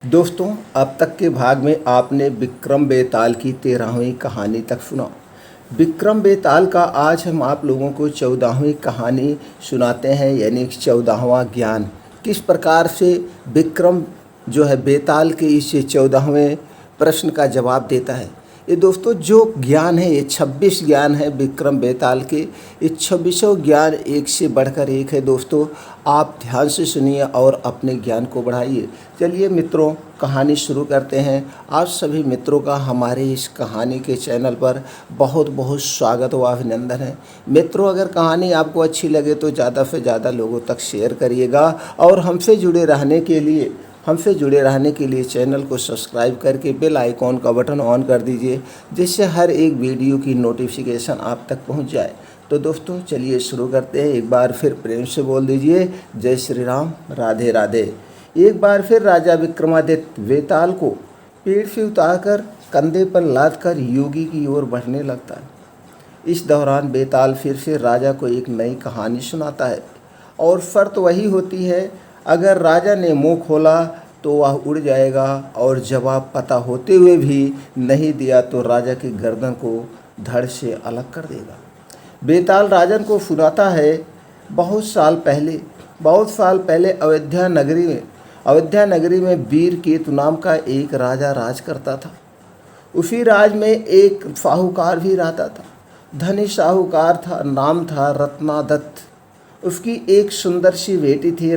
दोस्तों, अब तक के भाग में आपने विक्रम बेताल की 13वीं कहानी तक सुना। विक्रम बेताल का आज हम आप लोगों को 14वीं कहानी सुनाते हैं, यानी 14वां ज्ञान। किस प्रकार से विक्रम जो है बेताल के इस 14वें प्रश्न का जवाब देता है। ये दोस्तों जो ज्ञान है, ये 26 ज्ञान है विक्रम बेताल के। ये 26 ज्ञान एक से बढ़कर एक है दोस्तों। आप ध्यान से सुनिए और अपने ज्ञान को बढ़ाइए। चलिए मित्रों, कहानी शुरू करते हैं। आप सभी मित्रों का हमारे इस कहानी के चैनल पर बहुत बहुत स्वागत व अभिनंदन है। मित्रों, अगर कहानी आपको अच्छी लगे तो ज़्यादा से ज़्यादा लोगों तक शेयर करिएगा और हमसे जुड़े रहने के लिए चैनल को सब्सक्राइब करके बेल आइकॉन का बटन ऑन कर दीजिए, जिससे हर एक वीडियो की नोटिफिकेशन आप तक पहुंच जाए। तो दोस्तों चलिए शुरू करते हैं। एक बार फिर प्रेम से बोल दीजिए, जय श्री राम, राधे राधे। एक बार फिर राजा विक्रमादित्य बेताल को पेड़ से उतारकर कंधे पर लादकर योगी की ओर बढ़ने लगता है। इस दौरान बेताल फिर से राजा को एक नई कहानी सुनाता है और शर्त वही होती है, अगर राजा ने मुंह खोला तो वह उड़ जाएगा और जवाब पता होते हुए भी नहीं दिया तो राजा की गर्दन को धड़ से अलग कर देगा। बेताल राजन को सुनाता है, बहुत साल पहले अयोध्या नगरी में वीर केतु नाम का एक राजा राज करता था। उसी राज में एक साहूकार भी रहता था। धनी साहूकार था, नाम था रत्नादत्त। उसकी एक सुंदर सी बेटी थी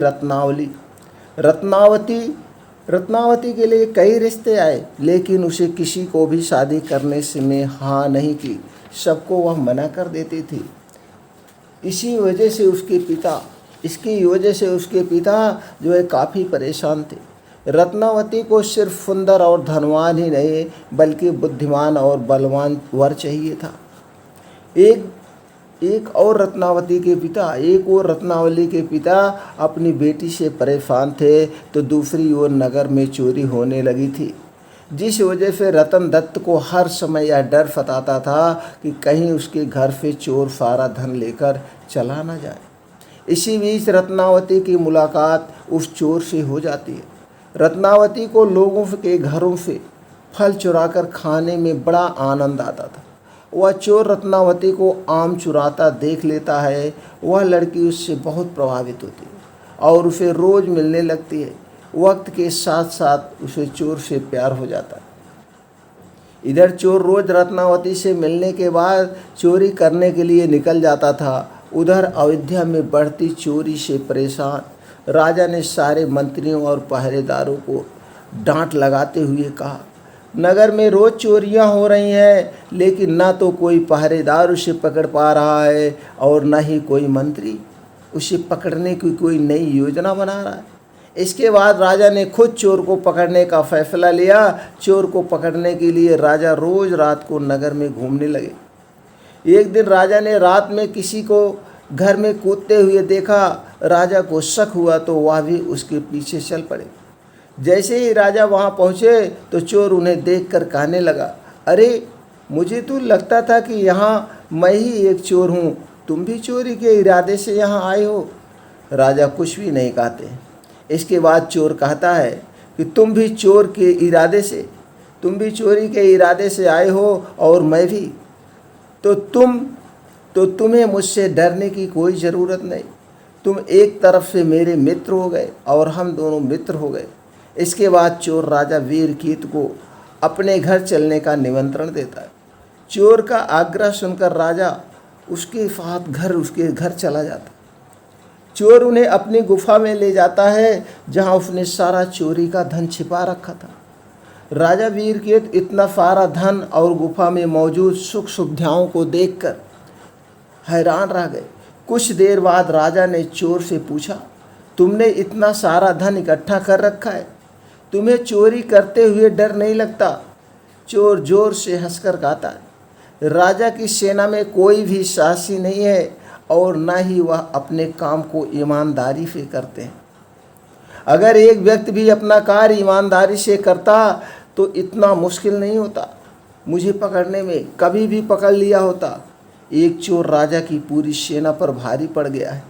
रत्नावती के लिए कई रिश्ते आए, लेकिन उसे किसी को भी शादी करने से में हाँ नहीं की। सबको वह मना कर देती थी। इसकी वजह से उसके पिता जो है काफ़ी परेशान थे। रत्नावती को सिर्फ सुंदर और धनवान ही नहीं बल्कि बुद्धिमान और बलवान वर चाहिए था। एक और रत्नावली के पिता अपनी बेटी से परेशान थे, तो दूसरी ओर नगर में चोरी होने लगी थी, जिस वजह से रतन दत्त को हर समय यह डर सताता था कि कहीं उसके घर से चोर सारा धन लेकर चला न जाए। इसी बीच रत्नावती की मुलाकात उस चोर से हो जाती है। रत्नावती को लोगों के घरों से फल चुराकर खाने में बड़ा आनंद आता था। वह चोर रत्नावती को आम चुराता देख लेता है। वह लड़की उससे बहुत प्रभावित होती है और उसे रोज़ मिलने लगती है। वक्त के साथ साथ उसे चोर से प्यार हो जाता है। इधर चोर रोज़ रत्नावती से मिलने के बाद चोरी करने के लिए निकल जाता था। उधर अयोध्या में बढ़ती चोरी से परेशान राजा ने सारे मंत्रियों और पहरेदारों को डांट लगाते हुए कहा, नगर में रोज़ चोरियां हो रही हैं, लेकिन ना तो कोई पहरेदार उसे पकड़ पा रहा है और न ही कोई मंत्री उसे पकड़ने की कोई नई योजना बना रहा है। इसके बाद राजा ने खुद चोर को पकड़ने का फैसला लिया। चोर को पकड़ने के लिए राजा रोज़ रात को नगर में घूमने लगे। एक दिन राजा ने रात में किसी को घर में कूदते हुए देखा। राजा को शक हुआ तो वह भी उसके पीछे चल पड़े। जैसे ही राजा वहां पहुंचे तो चोर उन्हें देखकर कहने लगा, अरे मुझे तो लगता था कि यहाँ मैं ही एक चोर हूँ, तुम भी चोरी के इरादे से यहाँ आए हो। राजा कुछ भी नहीं कहते। इसके बाद चोर कहता है कि तुम भी चोरी के इरादे से आए हो और मैं भी, तो तुम्हें मुझसे डरने की कोई ज़रूरत नहीं। तुम एक तरफ से मेरे मित्र हो गए और हम दोनों मित्र हो गए। इसके बाद चोर राजा वीर केतु को अपने घर चलने का निमंत्रण देता है। चोर का आग्रह सुनकर राजा उसके घर चला जाता। चोर उन्हें अपनी गुफा में ले जाता है, जहां उसने सारा चोरी का धन छिपा रखा था। राजा वीर केतु इतना सारा धन और गुफा में मौजूद सुख सुविधाओं को देखकर हैरान रह गए। कुछ देर बाद राजा ने चोर से पूछा, तुमने इतना सारा धन इकट्ठा कर रखा है, तुम्हें चोरी करते हुए डर नहीं लगता? चोर जोर से हंसकर कहता है, राजा की सेना में कोई भी साहसी नहीं है और न ही वह अपने काम को ईमानदारी से करते हैं। अगर एक व्यक्ति भी अपना कार्य ईमानदारी से करता तो इतना मुश्किल नहीं होता। मुझे पकड़ने में कभी भी पकड़ लिया होता। एक चोर राजा की पूरी सेना पर भारी पड़ गया है।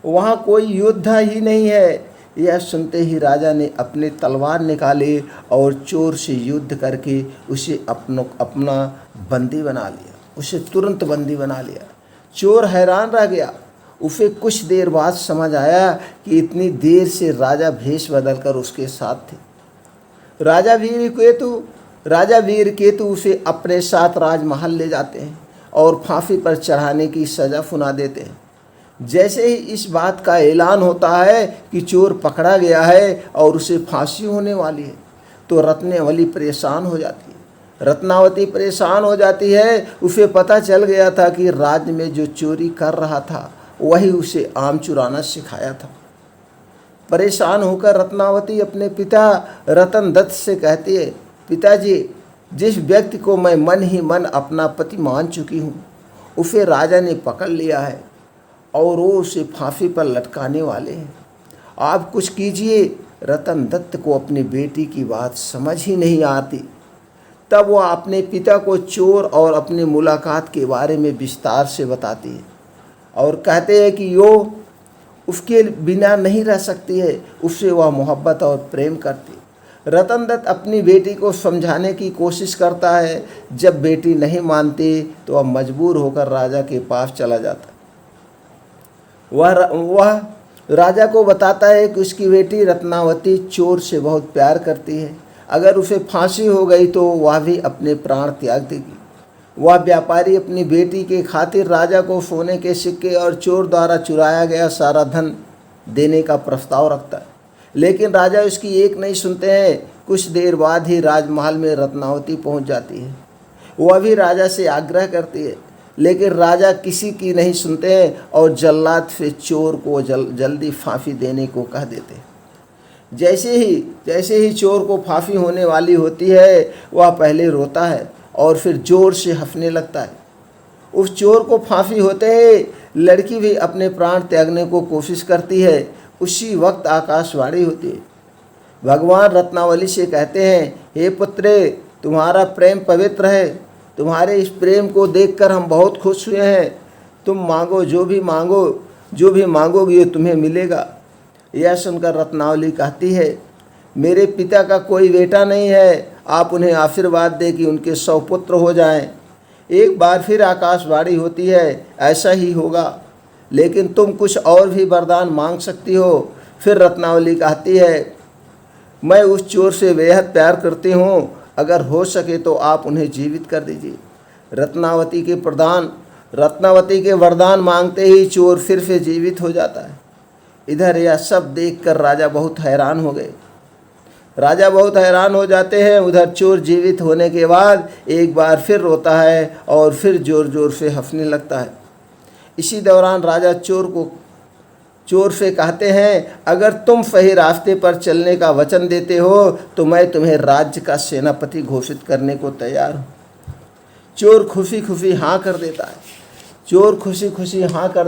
वहाँ कोई योद्धा ही नहीं है। यह सुनते ही राजा ने अपने तलवार निकाले और चोर से युद्ध करके उसे अपना बंदी बना लिया। उसे तुरंत बंदी बना लिया। चोर हैरान रह गया। उसे कुछ देर बाद समझ आया कि इतनी देर से राजा भेष बदलकर उसके साथ थे। राजा वीर केतु उसे अपने साथ राजमहल ले जाते हैं और फांसी पर चढ़ाने की सज़ा सुना देते हैं। जैसे ही इस बात का ऐलान होता है कि चोर पकड़ा गया है और उसे फांसी होने वाली है, तो रत्नावली परेशान हो जाती है। रत्नावती परेशान हो जाती है। उसे पता चल गया था कि राज्य में जो चोरी कर रहा था वही उसे आम चुराना सिखाया था। परेशान होकर रत्नावती अपने पिता रतन दत्त से कहती है, पिताजी, जिस व्यक्ति को मैं मन ही मन अपना पति मान चुकी हूँ उसे राजा ने पकड़ लिया है और वो उसे फांसी पर लटकाने वाले हैं। आप कुछ कीजिए। रतन दत्त को अपनी बेटी की बात समझ ही नहीं आती। तब वह अपने पिता को चोर और अपनी मुलाकात के बारे में विस्तार से बताती है और कहते हैं कि यो उसके बिना नहीं रह सकती है, उससे वह मोहब्बत और प्रेम करती है। रतन दत्त अपनी बेटी को समझाने की कोशिश करता है। जब बेटी नहीं मानती तो वह मजबूर होकर राजा के पास चला जाता है। वह राजा को बताता है कि उसकी बेटी रत्नावती चोर से बहुत प्यार करती है। अगर उसे फांसी हो गई तो वह भी अपने प्राण त्याग देगी। वह व्यापारी अपनी बेटी के खातिर राजा को सोने के सिक्के और चोर द्वारा चुराया गया सारा धन देने का प्रस्ताव रखता है, लेकिन राजा उसकी एक नहीं सुनते हैं। कुछ देर बाद ही राजमहल में रत्नावती पहुंच जाती है। वह भी राजा से आग्रह करती है, लेकिन राजा किसी की नहीं सुनते हैं और जल्लाद से चोर को जल्दी फांसी देने को कह देते हैं। जैसे ही चोर को फांसी होने वाली होती है, वह पहले रोता है और फिर जोर से हंसने लगता है। उस चोर को फांसी होते ही लड़की भी अपने प्राण त्यागने को कोशिश करती है। उसी वक्त आकाशवाणी होती है। भगवान रत्नावली से कहते हैं, हे पुत्रे, तुम्हारा प्रेम पवित्र है। तुम्हारे इस प्रेम को देखकर हम बहुत खुश हुए हैं। तुम मांगो, जो भी मांगोगी तुम्हें मिलेगा। यह सुनकर रत्नावली कहती है, मेरे पिता का कोई बेटा नहीं है। आप उन्हें आशीर्वाद दें कि उनके 100 पुत्र हो जाएं। एक बार फिर आकाशवाणी होती है, ऐसा ही होगा, लेकिन तुम कुछ और भी वरदान मांग सकती हो। फिर रत्नावली कहती है, मैं उस चोर से बेहद प्यार करती हूँ। अगर हो सके तो आप उन्हें जीवित कर दीजिए। रत्नावती के वरदान मांगते ही चोर फिर से जीवित हो जाता है। इधर यह सब देखकर राजा बहुत हैरान हो जाते हैं। उधर चोर जीवित होने के बाद एक बार फिर रोता है और फिर जोर जोर से हंसने लगता है। इसी दौरान राजा चोर से कहते हैं, अगर तुम सही रास्ते पर चलने का वचन देते हो तो मैं तुम्हें राज्य का सेनापति घोषित करने को तैयार हूँ। चोर खुशी खुशी हाँ कर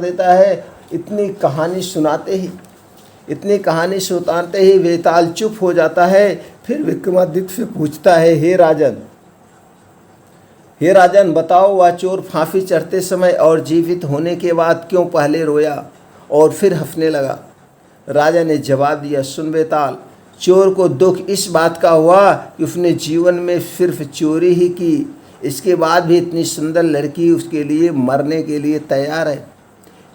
देता है। इतनी कहानी सुनाते ही वेताल चुप हो जाता है। फिर विक्रमादित्य से पूछता है, हे राजन, बताओ, वह चोर फांसी चढ़ते समय और जीवित होने के बाद क्यों पहले रोया और फिर हंसने लगा? राजा ने जवाब दिया, सुन वेताल, चोर को दुख इस बात का हुआ कि उसने जीवन में सिर्फ चोरी ही की, इसके बाद भी इतनी सुंदर लड़की उसके लिए मरने के लिए तैयार है।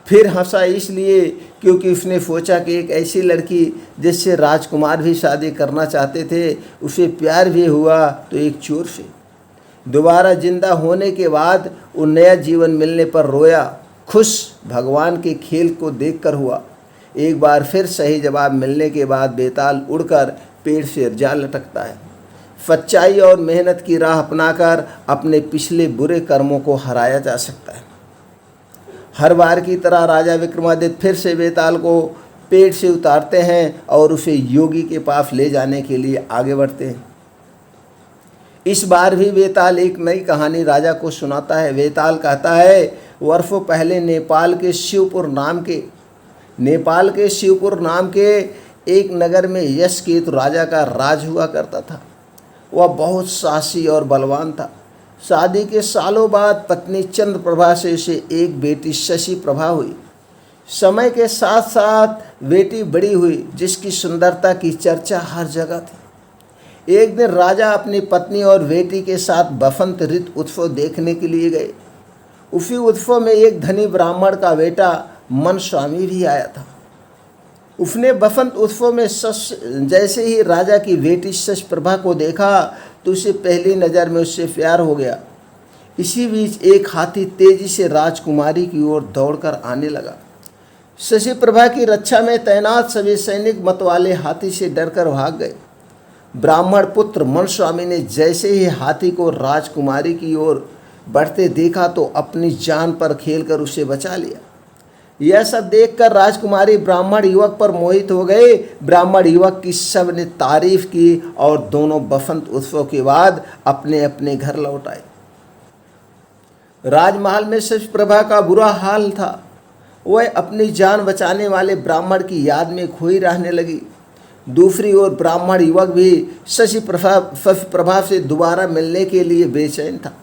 फिर हंसा इसलिए क्योंकि उसने सोचा कि एक ऐसी लड़की जिससे राजकुमार भी शादी करना चाहते थे, उसे प्यार भी हुआ तो एक चोर से। दोबारा जिंदा होने के बाद वो नया जीवन मिलने पर रोया, खुश भगवान के खेल को देखकर हुआ। एक बार फिर सही जवाब मिलने के बाद बेताल उड़कर पेड़ से जा लटकता है। सच्चाई और मेहनत की राह अपनाकर अपने पिछले बुरे कर्मों को हराया जा सकता है। हर बार की तरह राजा विक्रमादित्य फिर से बेताल को पेड़ से उतारते हैं और उसे योगी के पास ले जाने के लिए आगे बढ़ते हैं। इस बार भी बेताल एक नई कहानी राजा को सुनाता है। बेताल कहता है, वर्षों पहले नेपाल के शिवपुर नाम के एक नगर में यशकेतु राजा का राज हुआ करता था। वह बहुत साहसी और बलवान था। शादी के सालों बाद पत्नी चंद्रप्रभा से उसे एक बेटी शशि प्रभा हुई। समय के साथ साथ बेटी बड़ी हुई, जिसकी सुंदरता की चर्चा हर जगह थी। एक दिन राजा अपनी पत्नी और बेटी के साथ बसंत ऋतु उत्सव देखने के लिए गए। उसी उत्सव में एक धनी ब्राह्मण का बेटा मनस्वामी भी आया था। उसने बसंत उत्सव में जैसे ही राजा की बेटी शशप्रभा को देखा तो उसे पहली नज़र में उससे प्यार हो गया। इसी बीच एक हाथी तेजी से राजकुमारी की ओर दौड़कर आने लगा। शशिप्रभा की रक्षा में तैनात सभी सैनिक मतवाले हाथी से डरकर भाग गए। ब्राह्मण पुत्र मनस्वामी ने जैसे ही हाथी को राजकुमारी की ओर बढ़ते देखा तो अपनी जान पर खेलकर उसे बचा लिया। यह सब देखकर राजकुमारी ब्राह्मण युवक पर मोहित हो गए। ब्राह्मण युवक की सब ने तारीफ की और दोनों बसंत उत्सव के बाद अपने अपने घर लौट आए। राजमहल में शशिप्रभा का बुरा हाल था। वह अपनी जान बचाने वाले ब्राह्मण की याद में खोई रहने लगी। दूसरी ओर ब्राह्मण युवक भी शशिप्रभा से दोबारा मिलने के लिए बेचैन था।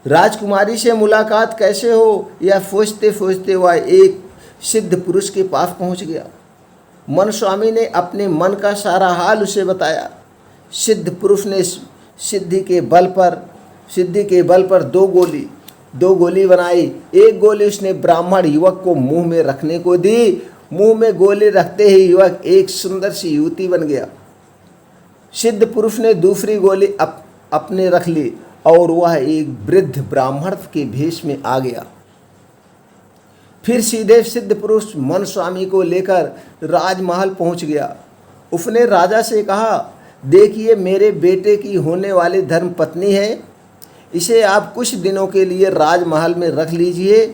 राजकुमारी से मुलाकात कैसे हो यह सोचते सोचते वह एक सिद्ध पुरुष के पास पहुंच गया। मनस्वामी ने अपने मन का सारा हाल उसे बताया। सिद्ध पुरुष ने सिद्धि के बल पर दो गोली बनाई। एक गोली उसने ब्राह्मण युवक को मुंह में रखने को दी। मुंह में गोली रखते ही युवक एक सुंदर सी युवती बन गया। सिद्ध पुरुष ने दूसरी गोली अपने रख ली और वह एक वृद्ध ब्राह्मण के भेष में आ गया। फिर सीधे सिद्ध पुरुष मनस्वामी को लेकर राजमहल पहुंच गया। उसने राजा से कहा, देखिए मेरे बेटे की होने वाली धर्मपत्नी है। इसे आप कुछ दिनों के लिए राजमहल में रख लीजिए,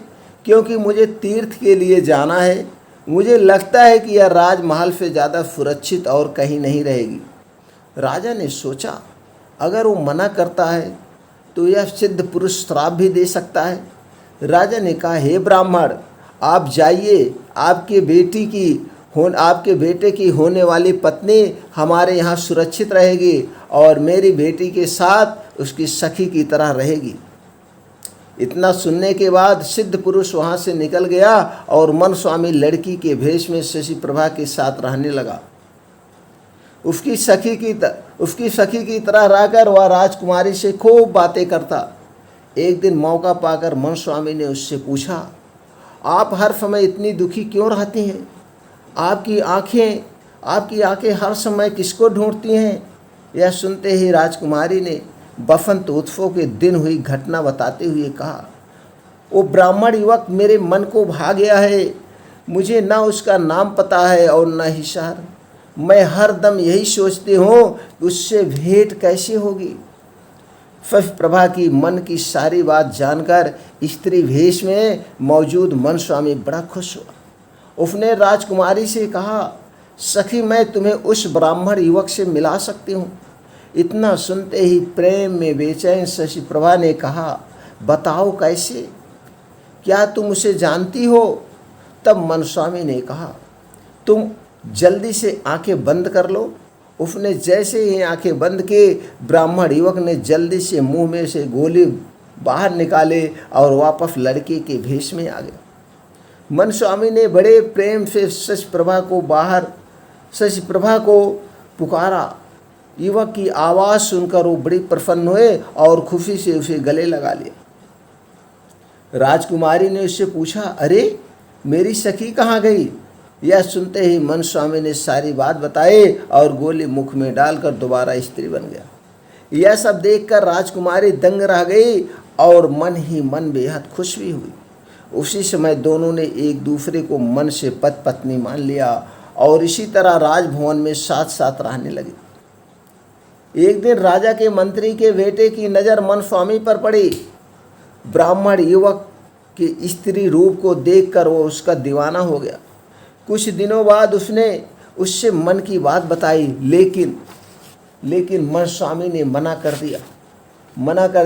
क्योंकि मुझे तीर्थ के लिए जाना है। मुझे लगता है कि यह राजमहल से ज़्यादा सुरक्षित और कहीं नहीं रहेगी। राजा ने सोचा, अगर वो मना करता है तो यह सिद्ध पुरुष श्राप भी दे सकता है। राजा ने कहा, हे ब्राह्मण, आप जाइए। आपके बेटे की होने वाली पत्नी हमारे यहाँ सुरक्षित रहेगी और मेरी बेटी के साथ उसकी सखी की तरह रहेगी। इतना सुनने के बाद सिद्ध पुरुष वहाँ से निकल गया और मनस्वामी लड़की के भेष में शशिप्रभा के साथ रहने लगा। उसकी सखी की तरह रहकर वह राजकुमारी से खूब बातें करता। एक दिन मौका पाकर मनस्वामी ने उससे पूछा, आप हर समय इतनी दुखी क्यों रहती हैं? आपकी आंखें हर समय किसको ढूंढती हैं? यह सुनते ही राजकुमारी ने बसंत उत्सव के दिन हुई घटना बताते हुए कहा, वो ब्राह्मण युवक मेरे मन को भा गया है। मुझे न उसका नाम पता है और न ही शहर। मैं हर दम यही सोचती हूँ कि उससे भेंट कैसे होगी। शशिप्रभा की मन की सारी बात जानकर स्त्री भेष में मौजूद मनस्वामी बड़ा खुश हुआ। उसने राजकुमारी से कहा, सखी मैं तुम्हें उस ब्राह्मण युवक से मिला सकती हूँ। इतना सुनते ही प्रेम में बेचैन शशिप्रभा ने कहा, बताओ कैसे? क्या तुम उसे जानती हो? तब मनस्वामी ने कहा, तुम जल्दी से आंखें बंद कर लो। उसने जैसे ही आंखें बंद की, ब्राह्मण युवक ने जल्दी से मुंह में से गोली बाहर निकाले और वापस लड़के के भेष में आ गया। मनस्वामी ने बड़े प्रेम से शशिप्रभा को पुकारा। युवक की आवाज़ सुनकर वो बड़ी प्रसन्न हुए और खुशी से उसे गले लगा लिया। राजकुमारी ने उससे पूछा, अरे मेरी सखी कहाँ गई? यह सुनते ही मनस्वामी ने सारी बात बताई और गोली मुख में डालकर दोबारा स्त्री बन गया। यह सब देखकर राजकुमारी दंग रह गई और मन ही मन बेहद खुश भी हुई। उसी समय दोनों ने एक दूसरे को मन से पति पत्नी मान लिया और इसी तरह राजभवन में साथ साथ रहने लगे। एक दिन राजा के मंत्री के बेटे की नज़र मनस्वामी पर पड़ी। ब्राह्मण युवक के स्त्री रूप को देखकर वो उसका दीवाना हो गया। कुछ दिनों बाद उसने उससे मन की बात बताई, लेकिन मनस्वामी ने मना कर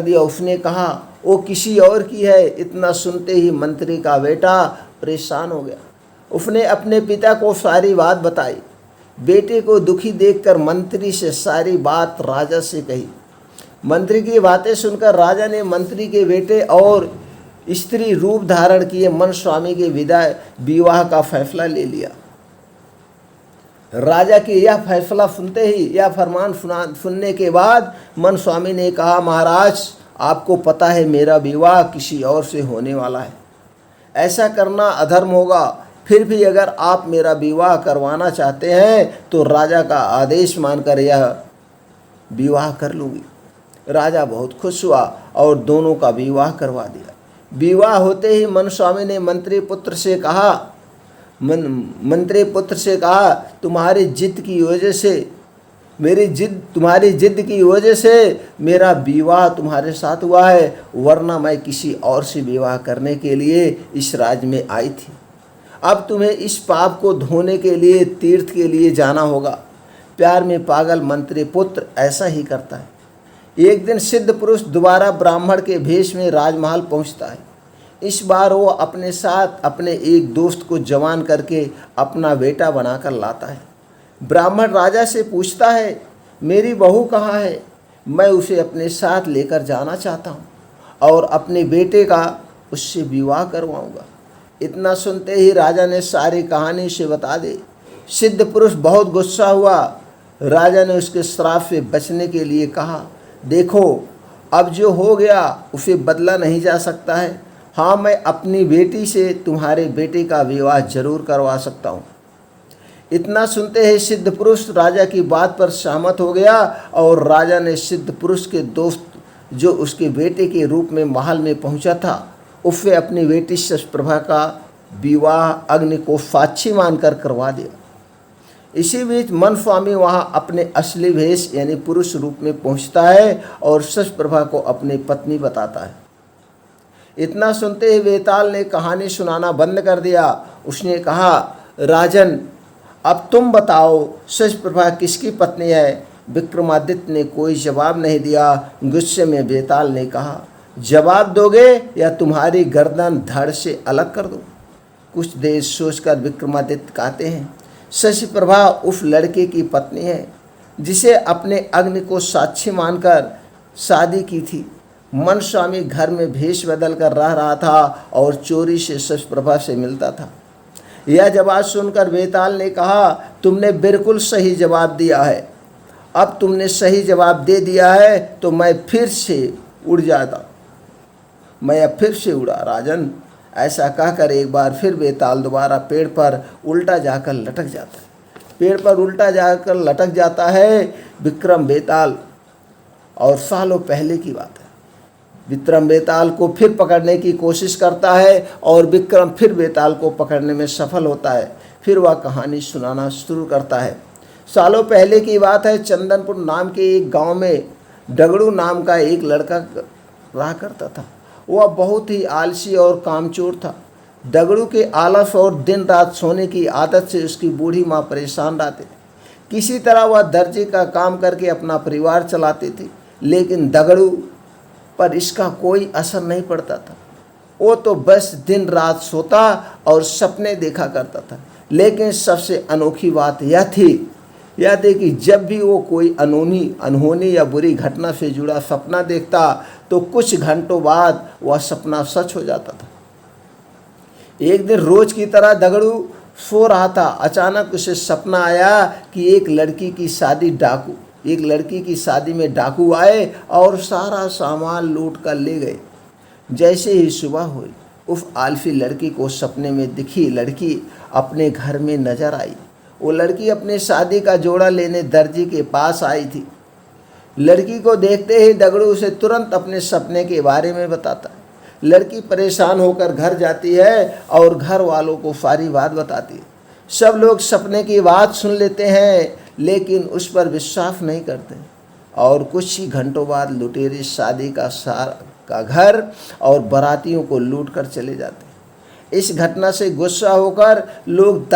दिया। उसने कहा, वो किसी और की है। इतना सुनते ही मंत्री का बेटा परेशान हो गया। उसने अपने पिता को सारी बात बताई। बेटे को दुखी देखकर मंत्री से सारी बात राजा से कही। मंत्री की बातें सुनकर राजा ने मंत्री के बेटे और स्त्री रूप धारण किए मन स्वामी के विवाह का फैसला ले लिया। राजा के यह फैसला सुनते ही, यह फरमान सुनने के बाद मन स्वामी ने कहा, महाराज आपको पता है मेरा विवाह किसी और से होने वाला है, ऐसा करना अधर्म होगा। फिर भी अगर आप मेरा विवाह करवाना चाहते हैं तो राजा का आदेश मानकर यह विवाह कर लूँगी। राजा बहुत खुश हुआ और दोनों का विवाह करवा दिया। विवाह होते ही मन स्वामी ने मंत्री पुत्र से कहा, तुम्हारी जिद की वजह से तुम्हारी जिद की वजह से मेरा विवाह तुम्हारे साथ हुआ है, वरना मैं किसी और से विवाह करने के लिए इस राज्य में आई थी। अब तुम्हें इस पाप को धोने के लिए तीर्थ के लिए जाना होगा। प्यार में पागल मंत्री पुत्र ऐसा ही करता है। एक दिन सिद्ध पुरुष दोबारा ब्राह्मण के भेष में राजमहल पहुंचता है। इस बार वो अपने साथ अपने एक दोस्त को जवान करके अपना बेटा बनाकर लाता है। ब्राह्मण राजा से पूछता है, मेरी बहू कहाँ है? मैं उसे अपने साथ लेकर जाना चाहता हूँ और अपने बेटे का उससे विवाह करवाऊँगा। इतना सुनते ही राजा ने सारी कहानी से बता दी। सिद्ध पुरुष बहुत गुस्सा हुआ। राजा ने उसके श्राप से बचने के लिए कहा, देखो अब जो हो गया उसे बदला नहीं जा सकता है। हाँ, मैं अपनी बेटी से तुम्हारे बेटे का विवाह जरूर करवा सकता हूँ। इतना सुनते ही सिद्ध पुरुष राजा की बात पर सहमत हो गया और राजा ने सिद्ध पुरुष के दोस्त जो उसके बेटे के रूप में महल में पहुंचा था उससे अपनी बेटी शशप्रभा का विवाह अग्नि को साक्षी मानकर करवा दिया। इसी बीच मन स्वामी वहां अपने असली वेश यानी पुरुष रूप में पहुंचता है और शशप्रभा को अपनी पत्नी बताता है। इतना सुनते ही वेताल ने कहानी सुनाना बंद कर दिया। उसने कहा, राजन अब तुम बताओ शशप्रभा किसकी पत्नी है? विक्रमादित्य ने कोई जवाब नहीं दिया। गुस्से में वेताल ने कहा, जवाब दोगे या तुम्हारी गर्दन धड़ से अलग कर दूं? कुछ देर सोचकर विक्रमादित्य कहते हैं, शशप्रभा उस लड़के की पत्नी है जिसे अपने अग्नि को साक्षी मानकर शादी की थी। मन स्वामी घर में भेष बदल कर रह रहा था और चोरी से शशप्रभा से मिलता था। यह जवाब सुनकर वेताल ने कहा, तुमने बिल्कुल सही जवाब दिया है। अब तुमने सही जवाब दे दिया है तो मैं फिर से उड़ा राजन। ऐसा कहकर एक बार फिर वेताल दोबारा पेड़ पर उल्टा जाकर लटक जाता है। पेड़ पर उल्टा जाकर लटक जाता है विक्रम बेताल। और सालों पहले की बात है। विक्रम बेताल को फिर पकड़ने की कोशिश करता है और विक्रम फिर बेताल को पकड़ने में सफल होता है। फिर वह कहानी सुनाना शुरू करता है। सालों पहले की बात है। चंदनपुर नाम के एक गांव में डगड़ू नाम का एक लड़का रहा करता था। वह बहुत ही आलसी और कामचोर था। डगड़ू के आलस और दिन रात सोने की आदत से उसकी बूढ़ी माँ परेशान रहती थी। किसी तरह वह दर्जी का काम करके अपना परिवार चलाती थी, लेकिन डगड़ू पर इसका कोई असर नहीं पड़ता था। वो तो बस दिन रात सोता और सपने देखा करता था। लेकिन सबसे अनोखी बात यह थी कि जब भी वो कोई अनहोनी या बुरी घटना से जुड़ा सपना देखता तो कुछ घंटों बाद वह सपना सच हो जाता था। एक दिन रोज की तरह डगड़ू सो रहा था। अचानक उसे सपना आया कि एक लड़की की शादी में डाकू आए और सारा सामान लूट कर ले गए। जैसे ही सुबह हुई उस आलसी लड़की को सपने में दिखी लड़की अपने घर में नजर आई। वो लड़की अपने शादी का जोड़ा लेने दर्जी के पास आई थी। लड़की को देखते ही डगड़ू उसे तुरंत अपने सपने के बारे में बताता है। लड़की परेशान होकर घर जाती है और घर वालों को सारी बात बताती है। सब लोग सपने की बात सुन लेते हैं लेकिन उस पर विश्वास नहीं करते और कुछ ही घंटों बाद लुटेरे शादी का घर और बारातियों को लूट कर चले जाते हैं। इस घटना से गुस्सा होकर लोग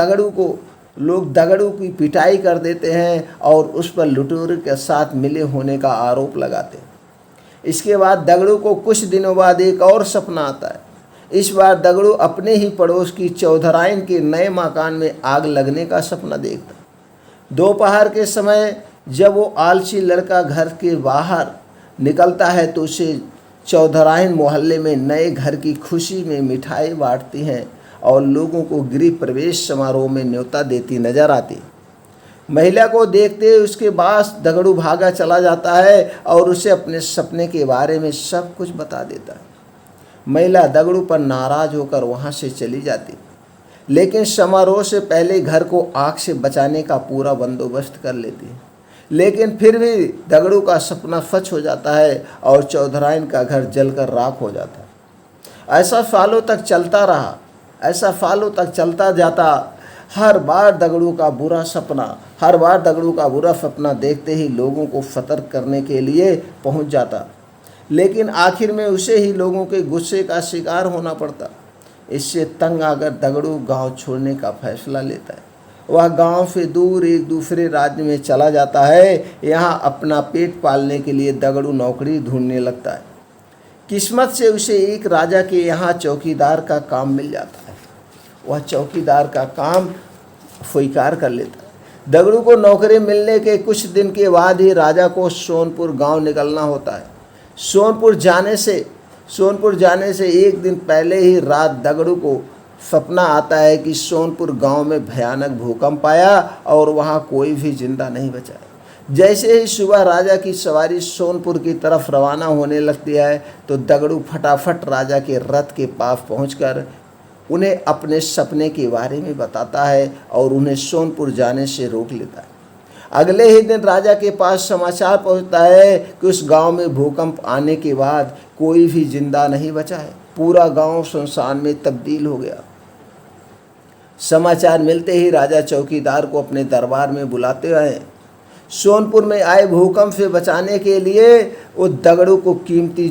डगड़ू की पिटाई कर देते हैं और उस पर लुटेरे के साथ मिले होने का आरोप लगाते हैं। इसके बाद डगड़ू को कुछ दिनों बाद एक और सपना आता है। इस बार डगड़ू अपने ही पड़ोस की चौधराइन के नए मकान में आग लगने का सपना देखता। दोपहर के समय जब वो आलसी लड़का घर के बाहर निकलता है तो उसे चौधराइन मोहल्ले में नए घर की खुशी में मिठाई बांटती हैं और लोगों को गृह प्रवेश समारोह में न्योता देती नजर आती। महिला को देखते ही उसके पास दगड़ू भागा चला जाता है और उसे अपने सपने के बारे में सब कुछ बता देता है। महिला दगड़ू पर नाराज होकर वहां से चली जाती, लेकिन समारोह से पहले घर को आग से बचाने का पूरा बंदोबस्त कर लेती है। लेकिन फिर भी दगड़ू का सपना सच हो जाता है और चौधराइन का घर जलकर राख हो जाता है। ऐसा सालों तक चलता रहा, ऐसा सालों तक चलता जाता। हर बार दगड़ू का बुरा सपना देखते ही लोगों को सतर्क करने के लिए पहुंच जाता, लेकिन आखिर में उसे ही लोगों के गुस्से का शिकार होना पड़ता। इससे तंग आकर दगड़ू गांव छोड़ने का फैसला लेता है। वह गांव से दूर एक दूसरे राज्य में चला जाता है। यहाँ अपना पेट पालने के लिए दगड़ू नौकरी ढूंढने लगता है। किस्मत से उसे एक राजा के यहाँ चौकीदार का काम मिल जाता है। वह चौकीदार का काम स्वीकार कर लेता है। दगड़ू को नौकरी मिलने के कुछ दिन के बाद ही राजा को सोनपुर गांव निकलना होता है। सोनपुर जाने से एक दिन पहले ही रात दगड़ू को सपना आता है कि सोनपुर गांव में भयानक भूकंप आया और वहां कोई भी जिंदा नहीं बचा। जैसे ही सुबह राजा की सवारी सोनपुर की तरफ रवाना होने लगती है तो दगड़ू फटाफट राजा के रथ के पास पहुंचकर उन्हें अपने सपने के बारे में बताता है और उन्हें सोनपुर जाने से रोक लेता है। अगले ही दिन राजा के पास समाचार पहुंचता है कि उस गांव में भूकंप आने के बाद कोई भी जिंदा नहीं बचा है। पूरा गांव सुनसान में तब्दील हो गया। समाचार मिलते ही राजा चौकीदार को अपने दरबार में बुलाते हैं। सोनपुर में आए भूकंप से बचाने के लिए वो दगड़ू को कीमती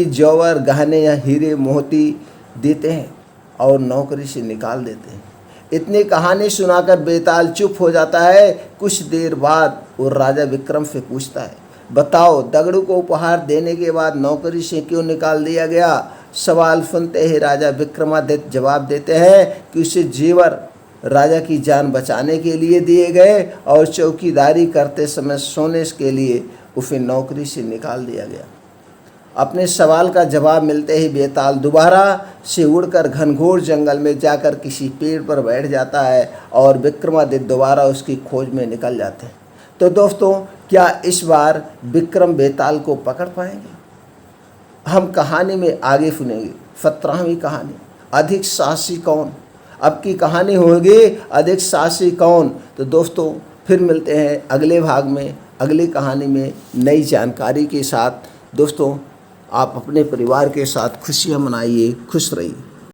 जौहर गहने या हीरे मोती देते हैं और नौकरी से निकाल देते हैं। इतनी कहानी सुनाकर बेताल चुप हो जाता है। कुछ देर बाद वो राजा विक्रम से पूछता है, बताओ दगड़ू को उपहार देने के बाद नौकरी से क्यों निकाल दिया गया? सवाल सुनते ही राजा विक्रमादित्य जवाब देते हैं कि उसे जेवर राजा की जान बचाने के लिए दिए गए और चौकीदारी करते समय सोने के लिए उसे नौकरी से निकाल दिया गया। अपने सवाल का जवाब मिलते ही बेताल दोबारा से उड़कर घनघोर जंगल में जाकर किसी पेड़ पर बैठ जाता है और विक्रमादित्य दोबारा उसकी खोज में निकल जाते हैं। तो दोस्तों, क्या इस बार विक्रम बेताल को पकड़ पाएंगे? हम कहानी में आगे सुनेंगे 17वीं कहानी, अधिक साहसी कौन। अब की कहानी होगी अधिक साहसी कौन। तो दोस्तों, फिर मिलते हैं अगले भाग में, अगली कहानी में नई जानकारी के साथ। दोस्तों, आप अपने परिवार के साथ खुशियां मनाइए, खुश रहिए।